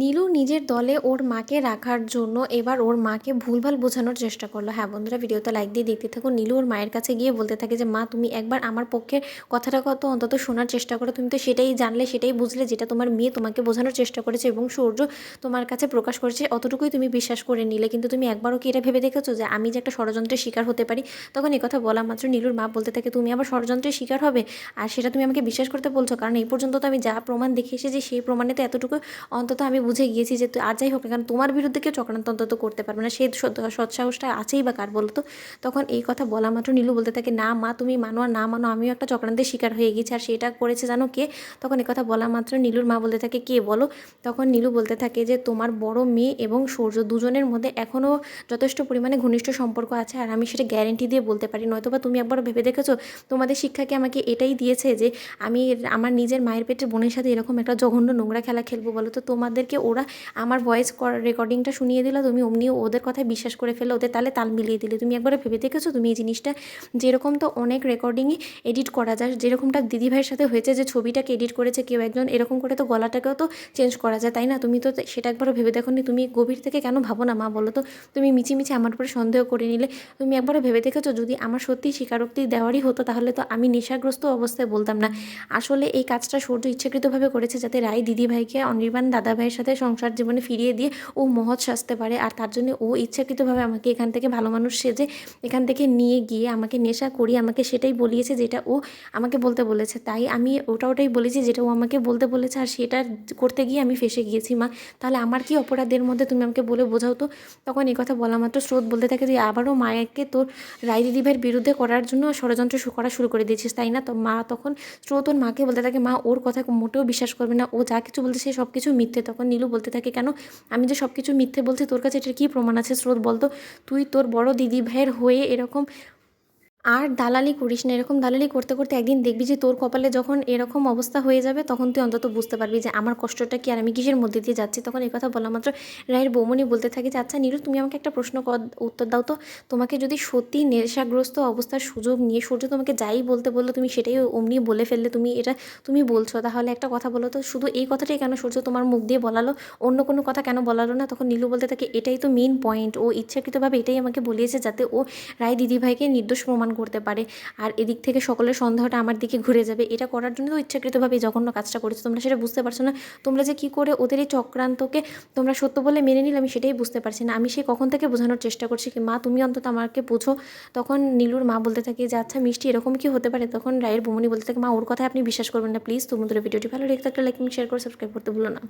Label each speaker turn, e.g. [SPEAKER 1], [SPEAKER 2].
[SPEAKER 1] নীলু নিজের দলে ওর মাকে রাখার জন্য এবার ওর মাকে ভুলভাল বোঝানোর চেষ্টা করলো। হ্যাঁ বন্ধুরা, ভিডিওতে লাইক দিয়ে দেখতে থাকো। নীলু ওর মায়ের কাছে গিয়ে বলতে থাকে যে মা, তুমি একবার আমার পক্ষে কথাটা কত অন্তত শোনার চেষ্টা করো। তুমি তো সেটাই জানলে, সেটাই বুঝলে, যেটা তোমার মেয়ে তোমাকে বোঝানোর চেষ্টা করেছে এবং সূর্য তোমার কাছে প্রকাশ করেছে, অতটুকুই তুমি বিশ্বাস করে নিলে। কিন্তু তুমি একবারও কি এটা ভেবে দেখেছো যে আমি যে একটা ষড়যন্ত্রের শিকার হতে পারি? তখন এই কথা বলা মাত্র নীলুর মা বলতে থাকে, তুমি আবার ষড়যন্ত্রের শিকার হবে? আর সেটা তুমি আমাকে বিশ্বাস করতে বলছো? কারণ এই পর্যন্ত তো আমি যা প্রমাণ দেখে এসেছি সেই প্রমাণে তো এতটুকু অন্তত আমি বুঝে গিয়েছি যে আর যাই হোক না কেন তোমার বিরুদ্ধে কেউ চক্রান্ত অন্তত করতে পারবে না। সেই সৎসাহসটা আছেই বা কার বলো তো? তখন এই কথা বলা মাত্র নীলু বলতে থাকে, না মা, তুমি মানো আর না মানো, আমিও একটা চক্রান্তের শিকার হয়ে গেছি। আর সেটা করেছে জানো কে? তখন এই কথা বলা মাত্র নীলুর মা বলতে থাকে, কে বলো? তখন নীলু বলতে থাকে যে তোমার বড় মেয়ে এবং সূর্য দুজনের মধ্যে এখনও যথেষ্ট পরিমাণে ঘনিষ্ঠ সম্পর্ক আছে, আর আমি সেটা গ্যারেন্টি দিয়ে বলতে পারি। নয়তোবা তুমি একবার ভেবে দেখেছো, তোমাদের শিক্ষাকে আমাকে এটাই দিয়েছে যে আমি আমার নিজের মায়ের পেটের বোনের সাথে এরকম একটা জঘন্য নোংরা খেলা খেলবো? বলো তো, তোমাদেরকে ওরা আমার ভয়েস রেকর্ডিংটা শুনিয়ে দিল, তুমি অমনিও ওদের কথায় বিশ্বাস করে ফেলে, ওদের তালে তাল মিলিয়ে দিলে। তুমি একবারে ভেবে দেখেছো তুমি এই জিনিসটা? যেরকম তো অনেক রেকর্ডিংই এডিট করা যায়, যেরকমটা দিদিভাইয়ের সাথে হয়েছে যে ছবিটাকে এডিট করেছে কেউ একজন, এরকম করে তো গলাটাকেও তো চেঞ্জ করা যায়, তাই না? তুমি তো সেটা একবারও ভেবে দেখো নি? তুমি গভীর থেকে কেন ভাবো না মা, বলো তো? তুমি মিছিমিছি আমার উপরে সন্দেহ করে নিলে। তুমি একবারও ভেবে দেখেছো যদি আমার সত্যিই স্বীকারোক্তি দেওয়ারই হতো, তাহলে তো আমি নেশাগ্রস্ত অবস্থায় বলতাম না। আসলে এই কাজটা সূর্য ইচ্ছাকৃতভাবে করেছে যাতে রায় দিদিভাইকে অনির্বাণ দাদাভাইয়ের সাথে সংসার জীবনে ফিরিয়ে দিয়ে ও মহৎ সাজতে পারে। আর তার জন্য ও ইচ্ছাকৃতভাবে আমাকে এখান থেকে ভালো মানুষ সেজে এখান থেকে নিয়ে গিয়ে আমাকে নেশা করিয়ে আমাকে সেটাই বলিয়েছে যেটা ও আমাকে বলতে বলেছে। তাই আমি ওটাই বলেছি যেটা ও আমাকে বলতে বলেছে, আর সেটা করতে গিয়ে আমি ফেঁসে গিয়েছি মা। তাহলে আমার কি অপরাধের মধ্যে, তুমি আমাকে বলে বোঝাও তো? তখন এই কথা বলা মাত্র স্রোত বলতে থাকে যে আবারও মায়াকে তোর রায় দিদিভাইয়ের বিরুদ্ধে করার জন্য ষড়যন্ত্র করা শুরু করে দিয়েছিস, তাই না? তো মা তখন স্রোত ওর মাকে বলতে থাকে, মা ওর কথা মোটেও বিশ্বাস করবে না, ও যা কিছু বলতে সে সব কিছু মিথ্যে। তখন নীলু বলতে থাকে, কেন? আমি যে সব কিছু মিথ্যে বলছি, তোর কাছে এটার কী প্রমাণ আছে? স্রোত বলতো, তুই তোর বড় দিদি ভাইয়ের হয়ে এরকম আর দালালি করিস না। এরকম দালালি করতে করতে একদিন দেখবি যে তোর কপালে যখন এরকম অবস্থা হয়ে যাবে, তখন তুই অন্তত বুঝতে পারবি যে আমার কষ্টটা কি আর আমি কিসের মধ্যে দিয়ে যাচ্ছি। তখন এই কথা বলা মাত্র রায়ের বৌমনি বলতে থাকে যে আচ্ছা নীলু, তুমি আমাকে একটা প্রশ্ন উত্তর দাও তো। তোমাকে যদি সত্যি নেশাগ্রস্ত অবস্থার সুযোগ নিয়ে সূর্য তোমাকে যাই বলতে বললো, তুমি সেটাই অমনি বলে ফেললে, তুমি বলছো, তাহলে একটা কথা বলো তো, শুধু এই কথাটাই কেন সূর্য তোমার মুখ দিয়ে বলালো? অন্য কোনো কথা কেন বলালো না? তখন নীলু বলতে থাকে, এটাই তো মেইন পয়েন্ট, ও ইচ্ছাকৃতভাবে এটাই আমাকে বলিয়েছে যাতে ও রায় দিদিভাইকে নির্দোষ প্রমাণ করতে পারে। আর এদিক থেকে সকলের সন্দেহটা আমার দিকে ঘুরে যাবে। এটা করার জন্য তো ইচ্ছাকৃতভাবে এই জঘন্য কাজটা করেছো। তোমরা সেটা বুঝতে পারছো না? তোমরা যে কী করে ওদের এই চক্রান্তকে তোমরা সত্য বলে মেনে নিলে, আমি সেটাই বুঝতে পারছি না। আমি সেই কখন থেকে বোঝানোর চেষ্টা করছি কি মা, তুমি অন্তত আমাকে বুঝো। তখন নীলুর মা বলতে থাকে যে আচ্ছা মিষ্টি, এরকম কি হতে পারে? তখন রায়ের বৌমনি বলতে থাকে, মা ওর কথায় আপনি বিশ্বাস করবেন না প্লিজ। তোমাদের ভিডিওটি ভালো লেগে থাকলে লাইক, শেয়ার করে সাবস্ক্রাইব করতে ভুলো না।